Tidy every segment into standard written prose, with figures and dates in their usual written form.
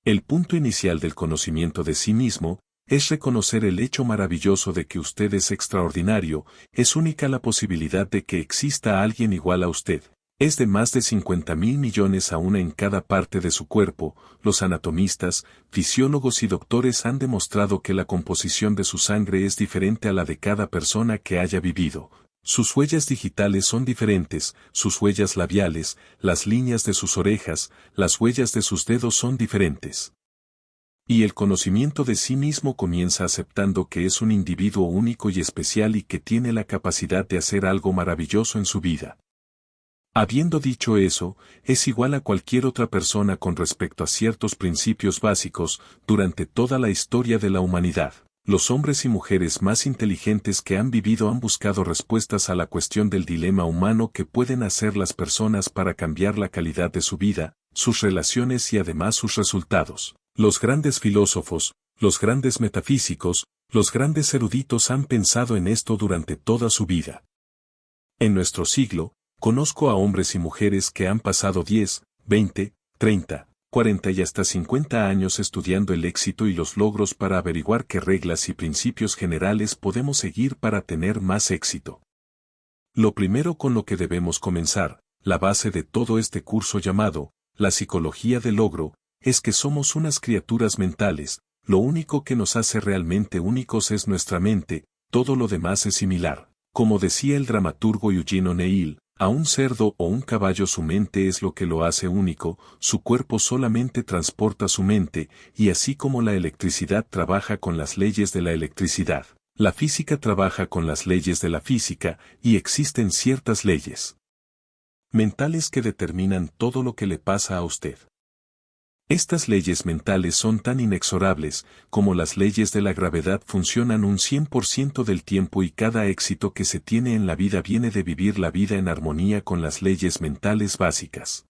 El punto inicial del conocimiento de sí mismo es reconocer el hecho maravilloso de que usted es extraordinario, es única la posibilidad de que exista alguien igual a usted. Es de más de 50.000 millones a una en cada parte de su cuerpo. Los anatomistas, fisiólogos y doctores han demostrado que la composición de su sangre es diferente a la de cada persona que haya vivido. Sus huellas digitales son diferentes, sus huellas labiales, las líneas de sus orejas, las huellas de sus dedos son diferentes. Y el conocimiento de sí mismo comienza aceptando que es un individuo único y especial y que tiene la capacidad de hacer algo maravilloso en su vida. Habiendo dicho eso, es igual a cualquier otra persona con respecto a ciertos principios básicos durante toda la historia de la humanidad. Los hombres y mujeres más inteligentes que han vivido han buscado respuestas a la cuestión del dilema humano que pueden hacer las personas para cambiar la calidad de su vida, sus relaciones y además sus resultados. Los grandes filósofos, los grandes metafísicos, los grandes eruditos han pensado en esto durante toda su vida. En nuestro siglo, conozco a hombres y mujeres que han pasado 10, 20, 30, 40 y hasta 50 años estudiando el éxito y los logros para averiguar qué reglas y principios generales podemos seguir para tener más éxito. Lo primero con lo que debemos comenzar, la base de todo este curso llamado, la psicología del logro, es que somos unas criaturas mentales, lo único que nos hace realmente únicos es nuestra mente, todo lo demás es similar. Como decía el dramaturgo Eugene O'Neill, a un cerdo o un caballo su mente es lo que lo hace único, su cuerpo solamente transporta su mente, y así como la electricidad trabaja con las leyes de la electricidad, la física trabaja con las leyes de la física, y existen ciertas leyes mentales que determinan todo lo que le pasa a usted. Estas leyes mentales son tan inexorables como las leyes de la gravedad funcionan un 100% del tiempo y cada éxito que se tiene en la vida viene de vivir la vida en armonía con las leyes mentales básicas.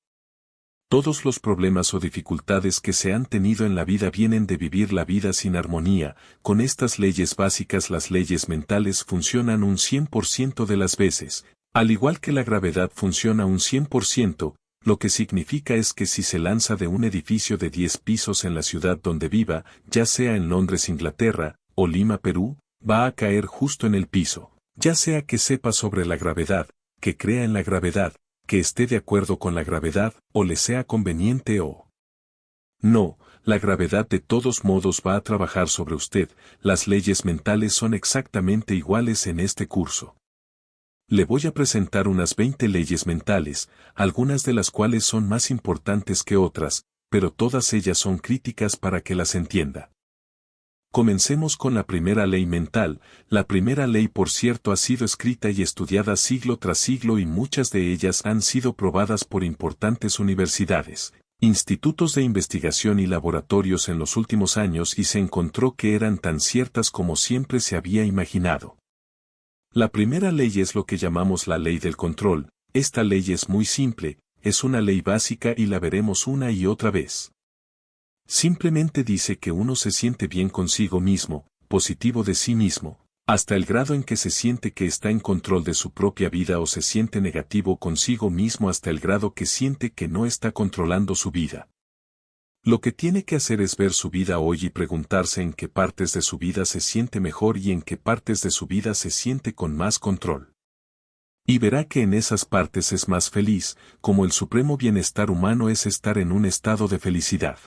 Todos los problemas o dificultades que se han tenido en la vida vienen de vivir la vida sin armonía, con estas leyes básicas las leyes mentales funcionan un 100% de las veces, al igual que la gravedad funciona un 100%, lo que significa es que si se lanza de un edificio de 10 pisos en la ciudad donde viva, ya sea en Londres, Inglaterra, o Lima, Perú, va a caer justo en el piso. Ya sea que sepa sobre la gravedad, que crea en la gravedad, que esté de acuerdo con la gravedad, o le sea conveniente o no, la gravedad de todos modos va a trabajar sobre usted, las leyes mentales son exactamente iguales en este curso. Le voy a presentar unas 20 leyes mentales, algunas de las cuales son más importantes que otras, pero todas ellas son críticas para que las entienda. Comencemos con la primera ley mental. La primera ley, por cierto, ha sido escrita y estudiada siglo tras siglo y muchas de ellas han sido probadas por importantes universidades, institutos de investigación y laboratorios en los últimos años y se encontró que eran tan ciertas como siempre se había imaginado. La primera ley es lo que llamamos la ley del control. Esta ley es muy simple, es una ley básica y la veremos una y otra vez. Simplemente dice que uno se siente bien consigo mismo, positivo de sí mismo, hasta el grado en que se siente que está en control de su propia vida o se siente negativo consigo mismo hasta el grado que siente que no está controlando su vida. Lo que tiene que hacer es ver su vida hoy y preguntarse en qué partes de su vida se siente mejor y en qué partes de su vida se siente con más control. Y verá que en esas partes es más feliz, como el supremo bienestar humano es estar en un estado de felicidad.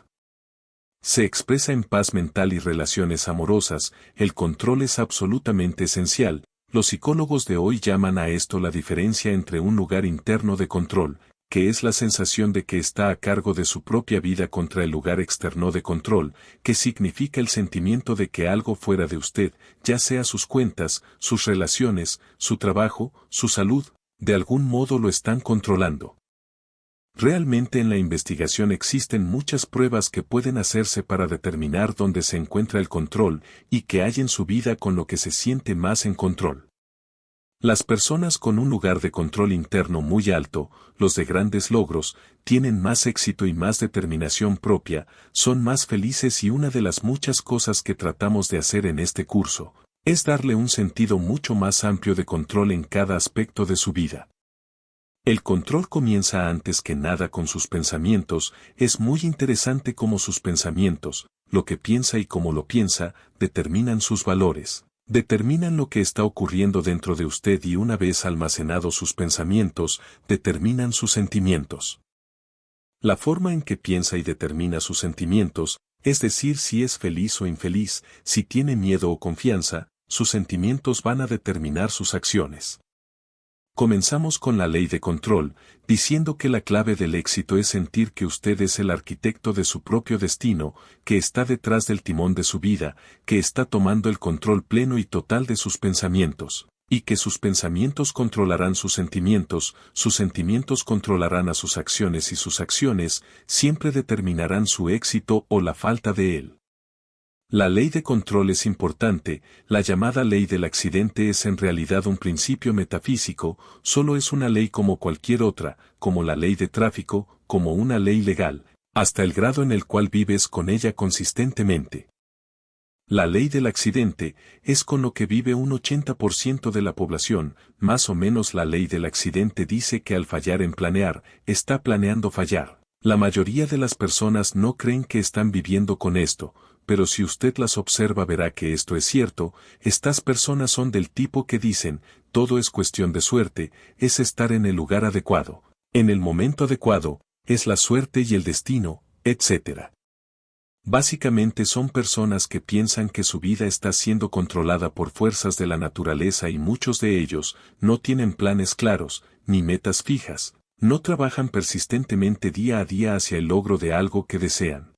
Se expresa en paz mental y relaciones amorosas, el control es absolutamente esencial, los psicólogos de hoy llaman a esto la diferencia entre un lugar interno de control, que es la sensación de que está a cargo de su propia vida contra el lugar externo de control, que significa el sentimiento de que algo fuera de usted, ya sea sus cuentas, sus relaciones, su trabajo, su salud, de algún modo lo están controlando. Realmente en la investigación existen muchas pruebas que pueden hacerse para determinar dónde se encuentra el control y qué hay en su vida con lo que se siente más en control. Las personas con un lugar de control interno muy alto, los de grandes logros, tienen más éxito y más determinación propia, son más felices y una de las muchas cosas que tratamos de hacer en este curso, es darle un sentido mucho más amplio de control en cada aspecto de su vida. El control comienza antes que nada con sus pensamientos. Es muy interesante cómo sus pensamientos, lo que piensa y cómo lo piensa, determinan sus valores. Determinan lo que está ocurriendo dentro de usted y una vez almacenados sus pensamientos, determinan sus sentimientos. La forma en que piensa y determina sus sentimientos, es decir, si es feliz o infeliz, si tiene miedo o confianza, sus sentimientos van a determinar sus acciones. Comenzamos con la ley de control, diciendo que la clave del éxito es sentir que usted es el arquitecto de su propio destino, que está detrás del timón de su vida, que está tomando el control pleno y total de sus pensamientos, y que sus pensamientos controlarán sus sentimientos controlarán a sus acciones y sus acciones siempre determinarán su éxito o la falta de él. La ley de control es importante, la llamada ley del accidente es en realidad un principio metafísico, solo es una ley como cualquier otra, como la ley de tráfico, como una ley legal, hasta el grado en el cual vives con ella consistentemente. La ley del accidente es con lo que vive un 80% de la población, más o menos la ley del accidente dice que al fallar en planear, está planeando fallar. La mayoría de las personas no creen que están viviendo con esto, pero si usted las observa verá que esto es cierto, estas personas son del tipo que dicen, todo es cuestión de suerte, es estar en el lugar adecuado, en el momento adecuado, es la suerte y el destino, etc. Básicamente son personas que piensan que su vida está siendo controlada por fuerzas de la naturaleza y muchos de ellos no tienen planes claros, ni metas fijas, no trabajan persistentemente día a día hacia el logro de algo que desean.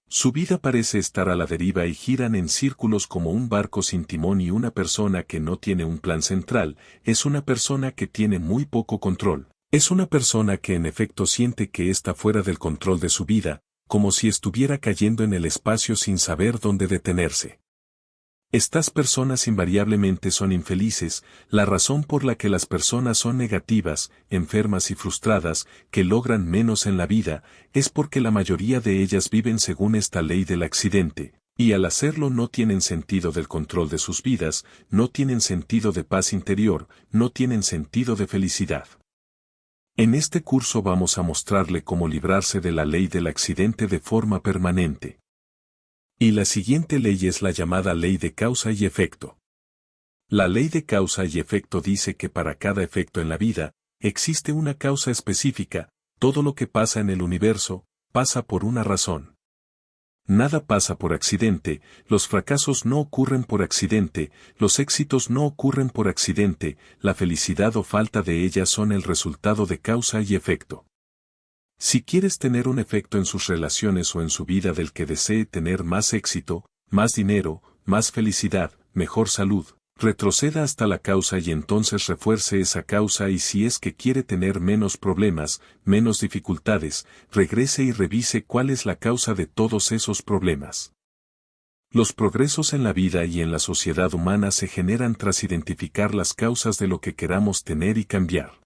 Su vida parece estar a la deriva y giran en círculos como un barco sin timón y una persona que no tiene un plan central, es una persona que tiene muy poco control. Es una persona que en efecto siente que está fuera del control de su vida, como si estuviera cayendo en el espacio sin saber dónde detenerse. Estas personas invariablemente son infelices, la razón por la que las personas son negativas, enfermas y frustradas, que logran menos en la vida, es porque la mayoría de ellas viven según esta ley del accidente, y al hacerlo no tienen sentido del control de sus vidas, no tienen sentido de paz interior, no tienen sentido de felicidad. En este curso vamos a mostrarle cómo librarse de la ley del accidente de forma permanente. Y la siguiente ley es la llamada ley de causa y efecto. La ley de causa y efecto dice que para cada efecto en la vida, existe una causa específica, todo lo que pasa en el universo, pasa por una razón. Nada pasa por accidente, los fracasos no ocurren por accidente, los éxitos no ocurren por accidente, la felicidad o falta de ellas son el resultado de causa y efecto. Si quieres tener un efecto en sus relaciones o en su vida del que desee tener más éxito, más dinero, más felicidad, mejor salud, retroceda hasta la causa y entonces refuerce esa causa y si es que quiere tener menos problemas, menos dificultades, regrese y revise cuál es la causa de todos esos problemas. Los progresos en la vida y en la sociedad humana se generan tras identificar las causas de lo que queramos tener y cambiar.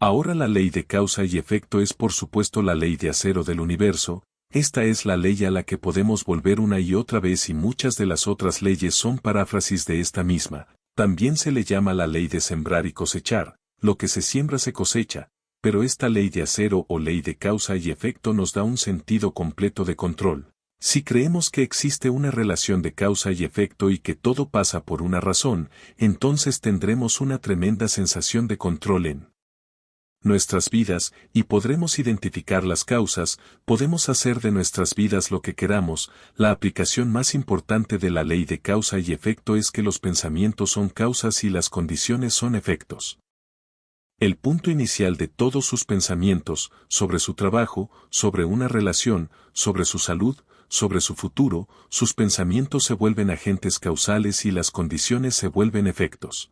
Ahora la ley de causa y efecto es por supuesto la ley de acero del universo, esta es la ley a la que podemos volver una y otra vez y muchas de las otras leyes son paráfrasis de esta misma, también se le llama la ley de sembrar y cosechar, lo que se siembra se cosecha, pero esta ley de acero o ley de causa y efecto nos da un sentido completo de control. Si creemos que existe una relación de causa y efecto y que todo pasa por una razón, entonces tendremos una tremenda sensación de control en nuestras vidas, y podremos identificar las causas, podemos hacer de nuestras vidas lo que queramos. La aplicación más importante de la ley de causa y efecto es que los pensamientos son causas y las condiciones son efectos. El punto inicial de todos sus pensamientos, sobre su trabajo, sobre una relación, sobre su salud, sobre su futuro, sus pensamientos se vuelven agentes causales y las condiciones se vuelven efectos.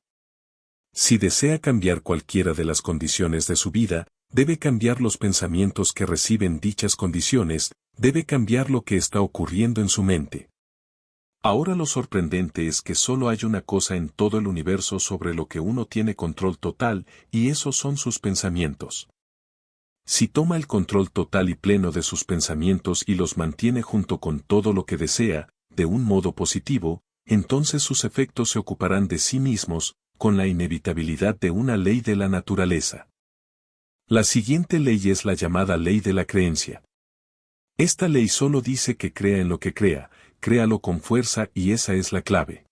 Si desea cambiar cualquiera de las condiciones de su vida, debe cambiar los pensamientos que reciben dichas condiciones, debe cambiar lo que está ocurriendo en su mente. Ahora lo sorprendente es que solo hay una cosa en todo el universo sobre lo que uno tiene control total, y esos son sus pensamientos. Si toma el control total y pleno de sus pensamientos y los mantiene junto con todo lo que desea, de un modo positivo, entonces sus efectos se ocuparán de sí mismos, con la inevitabilidad de una ley de la naturaleza. La siguiente ley es la llamada ley de la creencia. Esta ley solo dice que crea en lo que crea, créalo con fuerza y esa es la clave.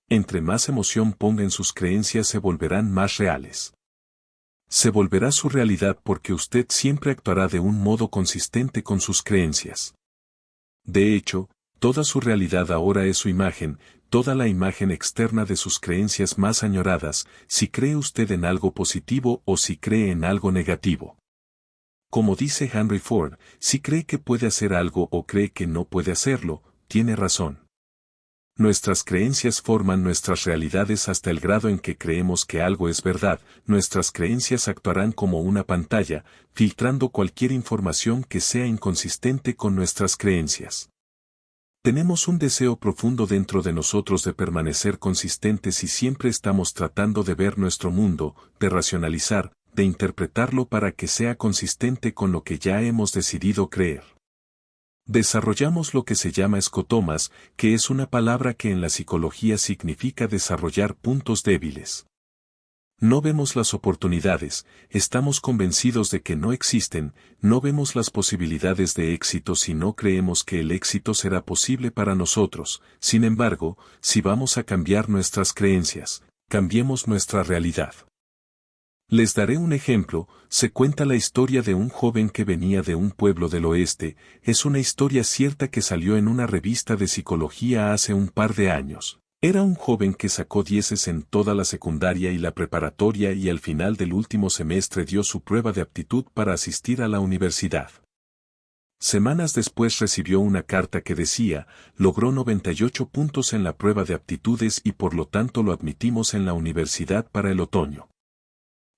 Entre más emoción ponga en sus creencias se volverán más reales. Se volverá su realidad porque usted siempre actuará de un modo consistente con sus creencias. De hecho, toda su realidad ahora es su imagen, toda la imagen externa de sus creencias más añoradas, si cree usted en algo positivo o si cree en algo negativo. Como dice Henry Ford, si cree que puede hacer algo o cree que no puede hacerlo, tiene razón. Nuestras creencias forman nuestras realidades hasta el grado en que creemos que algo es verdad, nuestras creencias actuarán como una pantalla, filtrando cualquier información que sea inconsistente con nuestras creencias. Tenemos un deseo profundo dentro de nosotros de permanecer consistentes y siempre estamos tratando de ver nuestro mundo, de racionalizar, de interpretarlo para que sea consistente con lo que ya hemos decidido creer. Desarrollamos lo que se llama escotomas, que es una palabra que en la psicología significa desarrollar puntos débiles. No vemos las oportunidades, estamos convencidos de que no existen, no vemos las posibilidades de éxito si no creemos que el éxito será posible para nosotros. Sin embargo, si vamos a cambiar nuestras creencias, cambiemos nuestra realidad. Les daré un ejemplo, se cuenta la historia de un joven que venía de un pueblo del oeste, es una historia cierta que salió en una revista de psicología hace un par de años. Era un joven que sacó 10 en toda la secundaria y la preparatoria y al final del último semestre dio su prueba de aptitud para asistir a la universidad. Semanas después recibió una carta que decía, logró 98 puntos en la prueba de aptitudes y por lo tanto lo admitimos en la universidad para el otoño.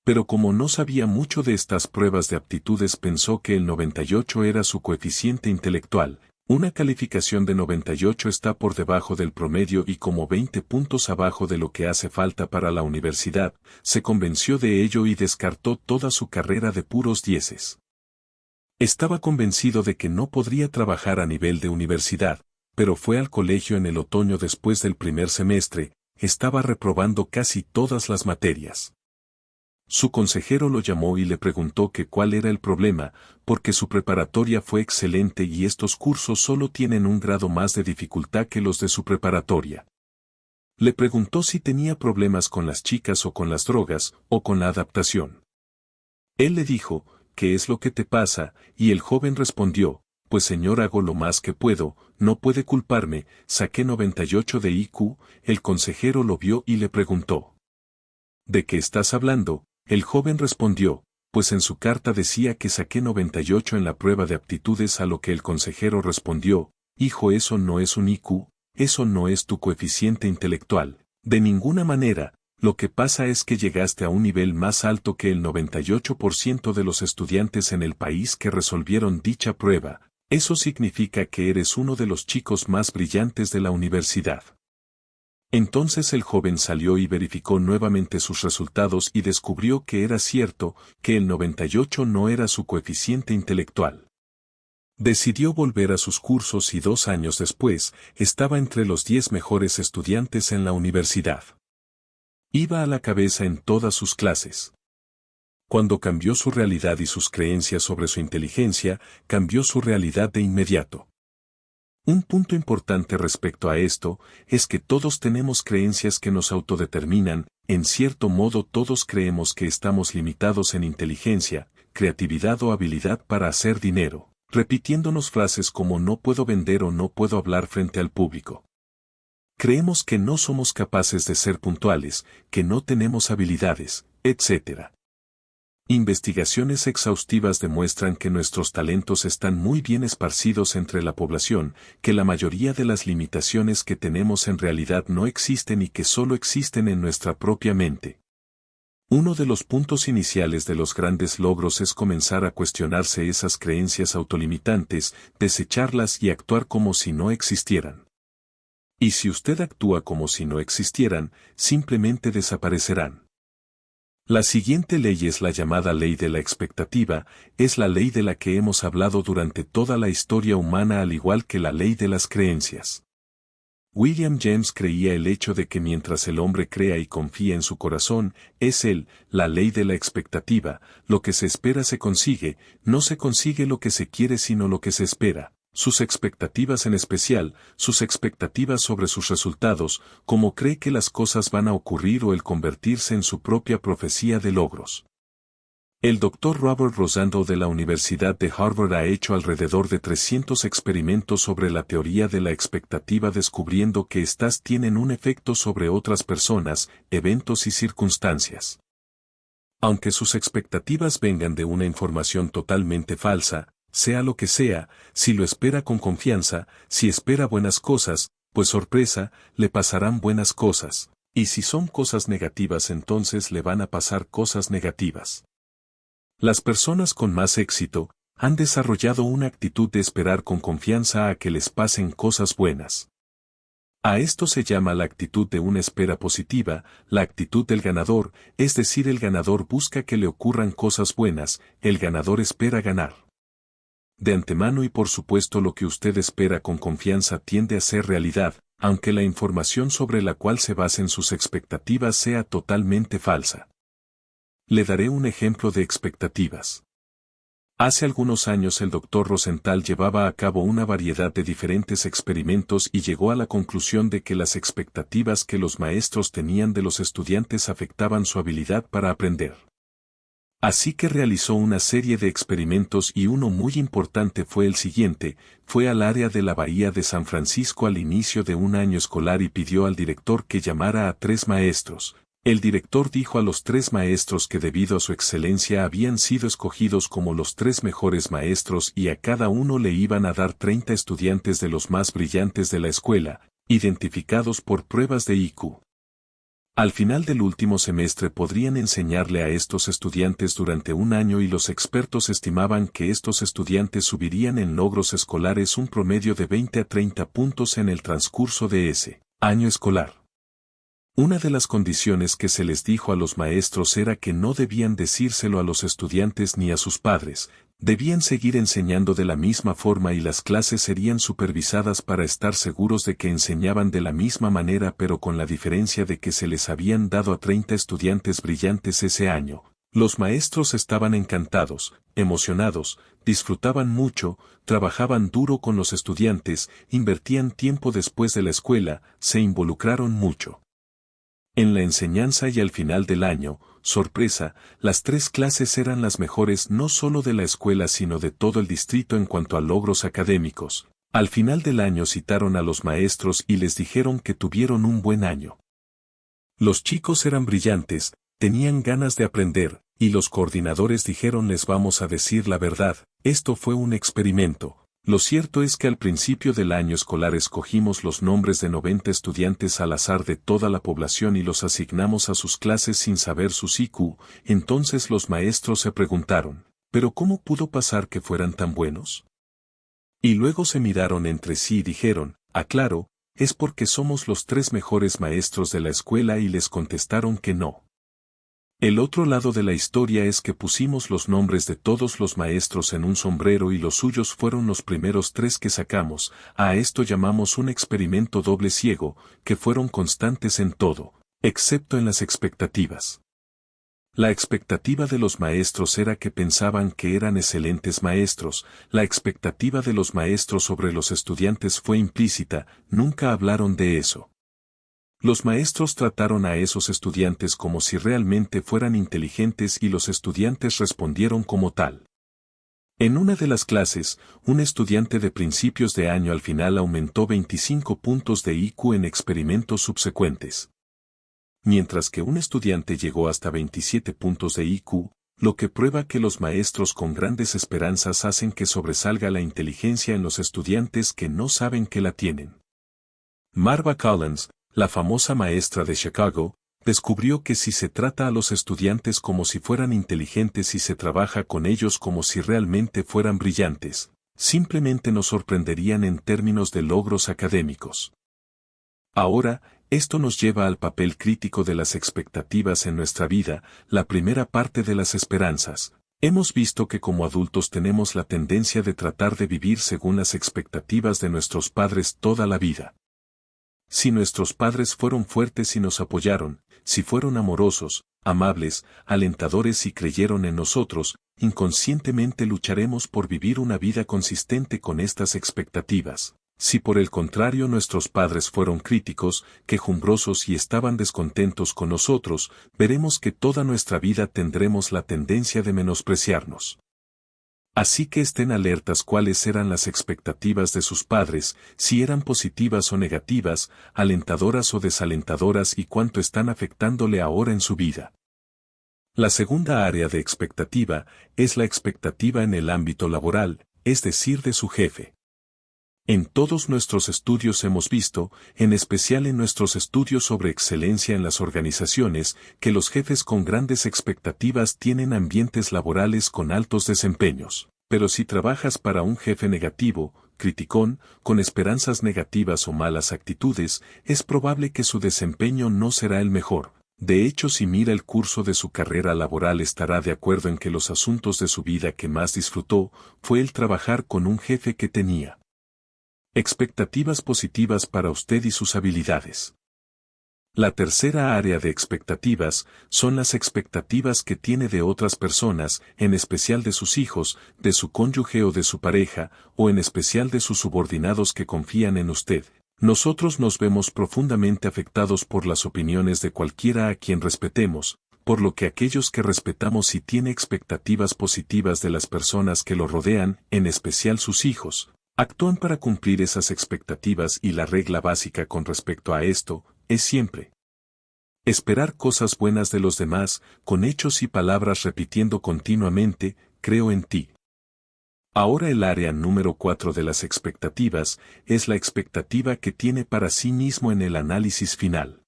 Pero como no sabía mucho de estas pruebas de aptitudes pensó que el 98 era su coeficiente intelectual, una calificación de 98 está por debajo del promedio y como 20 puntos abajo de lo que hace falta para la universidad, se convenció de ello y descartó toda su carrera de puros dieces. Estaba convencido de que no podría trabajar a nivel de universidad, pero fue al colegio en el otoño después del primer semestre, estaba reprobando casi todas las materias. Su consejero lo llamó y le preguntó que cuál era el problema, porque su preparatoria fue excelente y estos cursos solo tienen un grado más de dificultad que los de su preparatoria. Le preguntó si tenía problemas con las chicas o con las drogas, o con la adaptación. Él le dijo, ¿qué es lo que te pasa? Y el joven respondió, pues señor hago lo más que puedo, no puede culparme, saqué 98 de IQ, el consejero lo vio y le preguntó. ¿De qué estás hablando? El joven respondió, pues en su carta decía que saqué 98 en la prueba de aptitudes a lo que el consejero respondió, hijo eso no es un IQ, eso no es tu coeficiente intelectual, de ninguna manera, lo que pasa es que llegaste a un nivel más alto que el 98% de los estudiantes en el país que resolvieron dicha prueba, eso significa que eres uno de los chicos más brillantes de la universidad. Entonces el joven salió y verificó nuevamente sus resultados y descubrió que era cierto, que el 98 no era su coeficiente intelectual. Decidió volver a sus cursos y 2 años después, estaba entre los 10 mejores estudiantes en la universidad. Iba a la cabeza en todas sus clases. Cuando cambió su realidad y sus creencias sobre su inteligencia, cambió su realidad de inmediato. Un punto importante respecto a esto es que todos tenemos creencias que nos autodeterminan, en cierto modo todos creemos que estamos limitados en inteligencia, creatividad o habilidad para hacer dinero, repitiéndonos frases como no puedo vender o no puedo hablar frente al público. Creemos que no somos capaces de ser puntuales, que no tenemos habilidades, etc. Investigaciones exhaustivas demuestran que nuestros talentos están muy bien esparcidos entre la población, que la mayoría de las limitaciones que tenemos en realidad no existen y que solo existen en nuestra propia mente. Uno de los puntos iniciales de los grandes logros es comenzar a cuestionarse esas creencias autolimitantes, desecharlas y actuar como si no existieran. Y si usted actúa como si no existieran, simplemente desaparecerán. La siguiente ley es la llamada ley de la expectativa, es la ley de la que hemos hablado durante toda la historia humana al igual que la ley de las creencias. William James creía el hecho de que mientras el hombre crea y confía en su corazón, es la ley de la expectativa, lo que se espera se consigue, no se consigue lo que se quiere sino lo que se espera. Sus expectativas en especial, sus expectativas sobre sus resultados, como cree que las cosas van a ocurrir o el convertirse en su propia profecía de logros. El Dr. Robert Rosandow de la Universidad de Harvard ha hecho alrededor de 300 experimentos sobre la teoría de la expectativa descubriendo que éstas tienen un efecto sobre otras personas, eventos y circunstancias. Aunque sus expectativas vengan de una información totalmente falsa, sea lo que sea, si lo espera con confianza, si espera buenas cosas, pues sorpresa, le pasarán buenas cosas, y si son cosas negativas entonces le van a pasar cosas negativas. Las personas con más éxito han desarrollado una actitud de esperar con confianza a que les pasen cosas buenas. A esto se llama la actitud de una espera positiva, la actitud del ganador, es decir, el ganador busca que le ocurran cosas buenas, el ganador espera ganar. De antemano y por supuesto lo que usted espera con confianza tiende a ser realidad, aunque la información sobre la cual se basen sus expectativas sea totalmente falsa. Le daré un ejemplo de expectativas. Hace algunos años el Dr. Rosenthal llevaba a cabo una variedad de diferentes experimentos y llegó a la conclusión de que las expectativas que los maestros tenían de los estudiantes afectaban su habilidad para aprender. Así que realizó una serie de experimentos y uno muy importante fue el siguiente, fue al área de la Bahía de San Francisco al inicio de un año escolar y pidió al director que llamara a 3 maestros. El director dijo a los 3 maestros que debido a su excelencia habían sido escogidos como los 3 mejores maestros y a cada uno le iban a dar 30 estudiantes de los más brillantes de la escuela, identificados por pruebas de IQ. Al final del último semestre podrían enseñarle a estos estudiantes durante un año y los expertos estimaban que estos estudiantes subirían en logros escolares un promedio de 20 a 30 puntos en el transcurso de ese año escolar. Una de las condiciones que se les dijo a los maestros era que no debían decírselo a los estudiantes ni a sus padres, debían seguir enseñando de la misma forma y las clases serían supervisadas para estar seguros de que enseñaban de la misma manera pero con la diferencia de que se les habían dado a 30 estudiantes brillantes ese año. Los maestros estaban encantados, emocionados, disfrutaban mucho, trabajaban duro con los estudiantes, invertían tiempo después de la escuela, se involucraron mucho. En la enseñanza y al final del año, sorpresa, las 3 clases eran las mejores no solo de la escuela sino de todo el distrito en cuanto a logros académicos. Al final del año citaron a los maestros y les dijeron que tuvieron un buen año. Los chicos eran brillantes, tenían ganas de aprender, y los coordinadores dijeron les vamos a decir la verdad, esto fue un experimento. Lo cierto es que al principio del año escolar escogimos los nombres de 90 estudiantes al azar de toda la población y los asignamos a sus clases sin saber sus IQ, entonces los maestros se preguntaron, ¿pero cómo pudo pasar que fueran tan buenos? Y luego se miraron entre sí y dijeron, claro, es porque somos los 3 mejores maestros de la escuela y les contestaron que no. El otro lado de la historia es que pusimos los nombres de todos los maestros en un sombrero y los suyos fueron los primeros 3 que sacamos, a esto llamamos un experimento doble ciego, que fueron constantes en todo, excepto en las expectativas. La expectativa de los maestros era que pensaban que eran excelentes maestros, la expectativa de los maestros sobre los estudiantes fue implícita, nunca hablaron de eso. Los maestros trataron a esos estudiantes como si realmente fueran inteligentes y los estudiantes respondieron como tal. En una de las clases, un estudiante de principios de año al final aumentó 25 puntos de IQ en experimentos subsecuentes. Mientras que un estudiante llegó hasta 27 puntos de IQ, lo que prueba que los maestros con grandes esperanzas hacen que sobresalga la inteligencia en los estudiantes que no saben que la tienen. Marva Collins, la famosa maestra de Chicago, descubrió que si se trata a los estudiantes como si fueran inteligentes y se trabaja con ellos como si realmente fueran brillantes, simplemente nos sorprenderían en términos de logros académicos. Ahora, esto nos lleva al papel crítico de las expectativas en nuestra vida, la primera parte de las esperanzas. Hemos visto que como adultos tenemos la tendencia de tratar de vivir según las expectativas de nuestros padres toda la vida. Si nuestros padres fueron fuertes y nos apoyaron, si fueron amorosos, amables, alentadores y creyeron en nosotros, inconscientemente lucharemos por vivir una vida consistente con estas expectativas. Si por el contrario nuestros padres fueron críticos, quejumbrosos y estaban descontentos con nosotros, veremos que toda nuestra vida tendremos la tendencia de menospreciarnos. Así que estén alertas cuáles eran las expectativas de sus padres, si eran positivas o negativas, alentadoras o desalentadoras y cuánto están afectándole ahora en su vida. La segunda área de expectativa es la expectativa en el ámbito laboral, es decir, de su jefe. En todos nuestros estudios hemos visto, en especial en nuestros estudios sobre excelencia en las organizaciones, que los jefes con grandes expectativas tienen ambientes laborales con altos desempeños. Pero si trabajas para un jefe negativo, criticón, con esperanzas negativas o malas actitudes, es probable que su desempeño no será el mejor. De hecho, si mira el curso de su carrera laboral estará de acuerdo en que los asuntos de su vida que más disfrutó fue el trabajar con un jefe que tenía expectativas positivas para usted y sus habilidades. La tercera área de expectativas son las expectativas que tiene de otras personas, en especial de sus hijos, de su cónyuge o de su pareja, o en especial de sus subordinados que confían en usted. Nosotros nos vemos profundamente afectados por las opiniones de cualquiera a quien respetemos, por lo que aquellos que respetamos y tienen expectativas positivas de las personas que lo rodean, en especial sus hijos, actúan para cumplir esas expectativas y la regla básica con respecto a esto es siempre esperar cosas buenas de los demás, con hechos y palabras repitiendo continuamente, creo en ti. Ahora el área número 4 de las expectativas es la expectativa que tiene para sí mismo en el análisis final.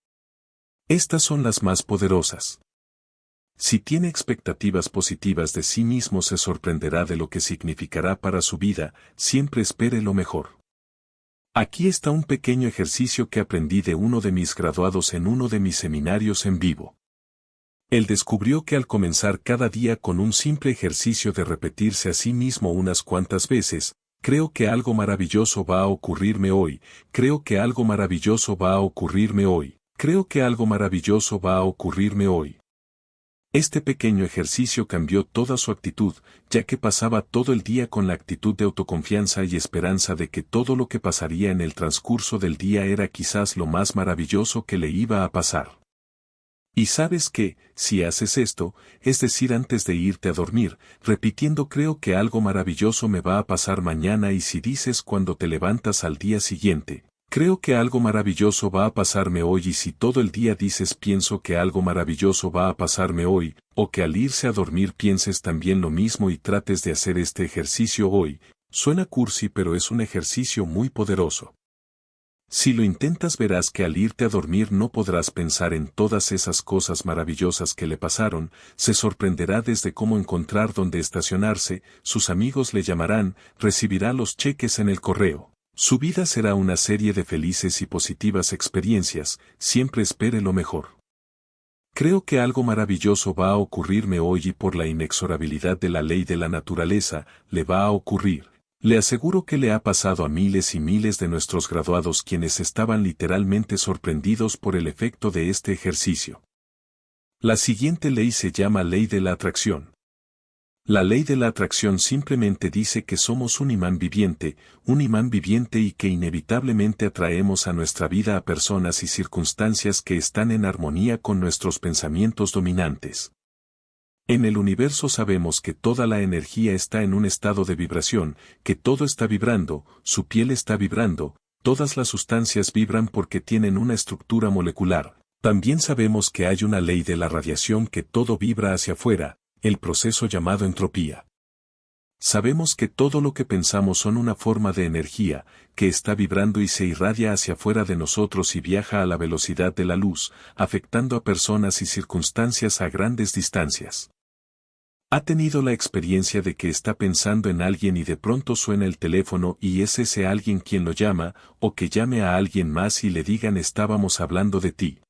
Estas son las más poderosas. Si tiene expectativas positivas de sí mismo se sorprenderá de lo que significará para su vida, siempre espere lo mejor. Aquí está un pequeño ejercicio que aprendí de uno de mis graduados en uno de mis seminarios en vivo. Él descubrió que al comenzar cada día con un simple ejercicio de repetirse a sí mismo unas cuantas veces, creo que algo maravilloso va a ocurrirme hoy, creo que algo maravilloso va a ocurrirme hoy, creo que algo maravilloso va a ocurrirme hoy. Este pequeño ejercicio cambió toda su actitud, ya que pasaba todo el día con la actitud de autoconfianza y esperanza de que todo lo que pasaría en el transcurso del día era quizás lo más maravilloso que le iba a pasar. Y sabes que, si haces esto, es decir, antes de irte a dormir, repitiendo creo que algo maravilloso me va a pasar mañana y si dices cuando te levantas al día siguiente, creo que algo maravilloso va a pasarme hoy y si todo el día dices pienso que algo maravilloso va a pasarme hoy, o que al irse a dormir pienses también lo mismo y trates de hacer este ejercicio hoy, suena cursi pero es un ejercicio muy poderoso. Si lo intentas verás que al irte a dormir no podrás pensar en todas esas cosas maravillosas que le pasaron, se sorprenderá desde cómo encontrar dónde estacionarse, sus amigos le llamarán, recibirá los cheques en el correo. Su vida será una serie de felices y positivas experiencias, siempre espere lo mejor. Creo que algo maravilloso va a ocurrirme hoy y por la inexorabilidad de la ley de la naturaleza, le va a ocurrir. Le aseguro que le ha pasado a miles y miles de nuestros graduados quienes estaban literalmente sorprendidos por el efecto de este ejercicio. La siguiente ley se llama ley de la atracción. La ley de la atracción simplemente dice que somos un imán viviente y que inevitablemente atraemos a nuestra vida a personas y circunstancias que están en armonía con nuestros pensamientos dominantes. En el universo sabemos que toda la energía está en un estado de vibración, que todo está vibrando, su piel está vibrando, todas las sustancias vibran porque tienen una estructura molecular. También sabemos que hay una ley de la radiación que todo vibra hacia afuera, el proceso llamado entropía. Sabemos que todo lo que pensamos son una forma de energía, que está vibrando y se irradia hacia afuera de nosotros y viaja a la velocidad de la luz, afectando a personas y circunstancias a grandes distancias. ¿Ha tenido la experiencia de que está pensando en alguien y de pronto suena el teléfono y es ese alguien quien lo llama, o que llame a alguien más y le digan estábamos hablando de ti?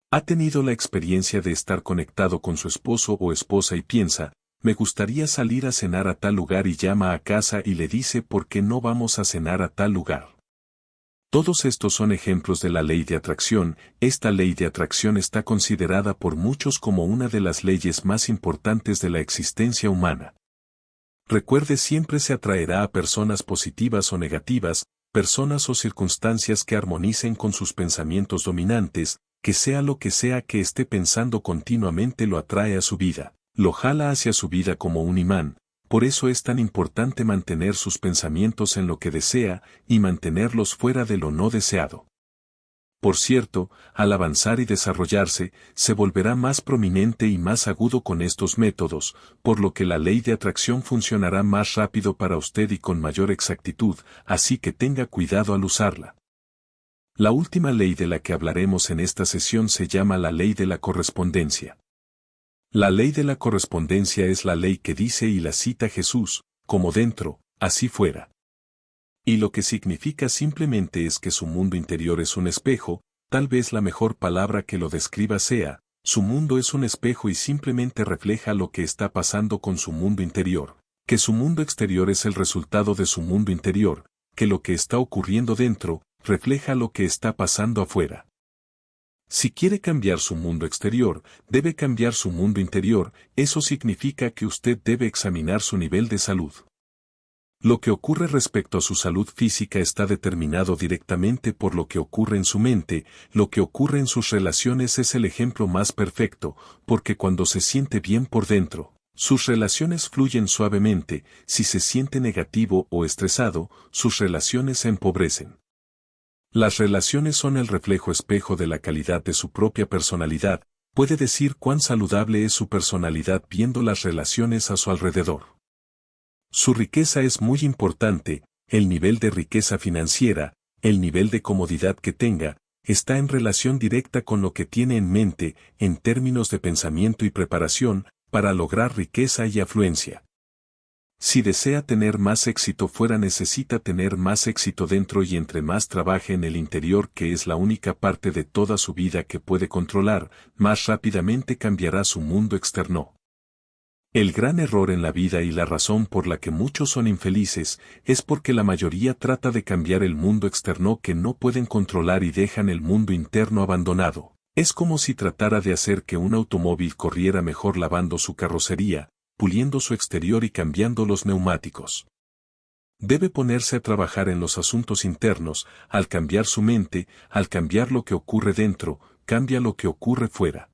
¿Ha tenido la experiencia de estar conectado con su esposo o esposa y piensa, me gustaría salir a cenar a tal lugar y llama a casa y le dice por qué no vamos a cenar a tal lugar? Todos estos son ejemplos de la ley de atracción. Esta ley de atracción está considerada por muchos como una de las leyes más importantes de la existencia humana. Recuerde, siempre se atraerá a personas positivas o negativas, personas o circunstancias que armonicen con sus pensamientos dominantes, que sea lo que sea que esté pensando continuamente lo atrae a su vida, lo jala hacia su vida como un imán. Por eso es tan importante mantener sus pensamientos en lo que desea y mantenerlos fuera de lo no deseado. Por cierto, al avanzar y desarrollarse, se volverá más prominente y más agudo con estos métodos, por lo que la ley de atracción funcionará más rápido para usted y con mayor exactitud, así que tenga cuidado al usarla. La última ley de la que hablaremos en esta sesión se llama la ley de la correspondencia. La ley de la correspondencia es la ley que dice, y la cita Jesús, como dentro, así fuera. Y lo que significa simplemente es que su mundo interior es un espejo. Tal vez la mejor palabra que lo describa sea, su mundo es un espejo y simplemente refleja lo que está pasando con su mundo interior, que su mundo exterior es el resultado de su mundo interior, que lo que está ocurriendo dentro, refleja lo que está pasando afuera. Si quiere cambiar su mundo exterior, debe cambiar su mundo interior. Eso significa que usted debe examinar su nivel de salud. Lo que ocurre respecto a su salud física está determinado directamente por lo que ocurre en su mente. Lo que ocurre en sus relaciones es el ejemplo más perfecto, porque cuando se siente bien por dentro, sus relaciones fluyen suavemente. Si se siente negativo o estresado, sus relaciones se empobrecen. Las relaciones son el reflejo espejo de la calidad de su propia personalidad. Puede decir cuán saludable es su personalidad viendo las relaciones a su alrededor. Su riqueza es muy importante. El nivel de riqueza financiera, el nivel de comodidad que tenga, está en relación directa con lo que tiene en mente, en términos de pensamiento y preparación, para lograr riqueza y afluencia. Si desea tener más éxito fuera, necesita tener más éxito dentro, y entre más trabaje en el interior, que es la única parte de toda su vida que puede controlar, más rápidamente cambiará su mundo externo. El gran error en la vida y la razón por la que muchos son infelices es porque la mayoría trata de cambiar el mundo externo que no pueden controlar y dejan el mundo interno abandonado. Es como si tratara de hacer que un automóvil corriera mejor lavando su carrocería, puliendo su exterior y cambiando los neumáticos. Debe ponerse a trabajar en los asuntos internos. Al cambiar su mente, al cambiar lo que ocurre dentro, cambia lo que ocurre fuera.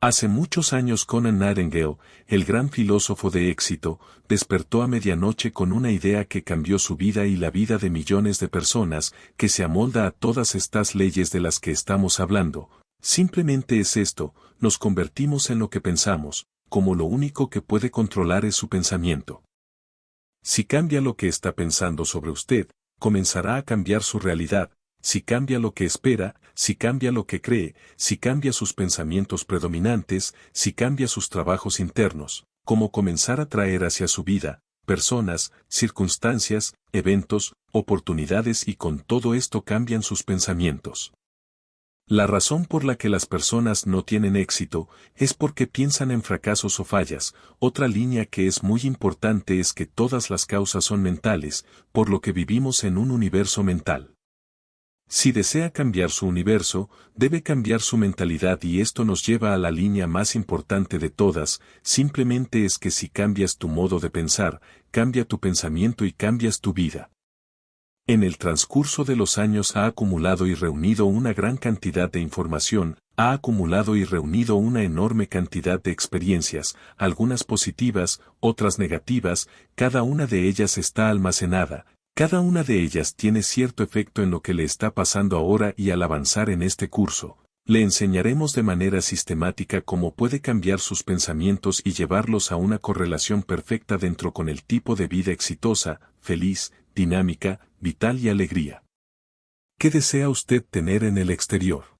Hace muchos años Conant Nightingale, el gran filósofo de éxito, despertó a medianoche con una idea que cambió su vida y la vida de millones de personas, que se amolda a todas estas leyes de las que estamos hablando. Simplemente es esto: nos convertimos en lo que pensamos, como lo único que puede controlar es su pensamiento. Si cambia lo que está pensando sobre usted, comenzará a cambiar su realidad. Si cambia lo que espera, si cambia lo que cree, si cambia sus pensamientos predominantes, si cambia sus trabajos internos, como comenzar a traer hacia su vida, personas, circunstancias, eventos, oportunidades, y con todo esto cambian sus pensamientos. La razón por la que las personas no tienen éxito es porque piensan en fracasos o fallas. Otra línea que es muy importante es que todas las causas son mentales, por lo que vivimos en un universo mental. Si desea cambiar su universo, debe cambiar su mentalidad, y esto nos lleva a la línea más importante de todas. Simplemente es que si cambias tu modo de pensar, cambia tu pensamiento y cambias tu vida. En el transcurso de los años ha acumulado y reunido una gran cantidad de información, ha acumulado y reunido una enorme cantidad de experiencias, algunas positivas, otras negativas. Cada una de ellas está almacenada, cada una de ellas tiene cierto efecto en lo que le está pasando ahora, y al avanzar en este curso, le enseñaremos de manera sistemática cómo puede cambiar sus pensamientos y llevarlos a una correlación perfecta dentro con el tipo de vida exitosa, feliz, dinámica, vital y alegría. ¿Qué desea usted tener en el exterior?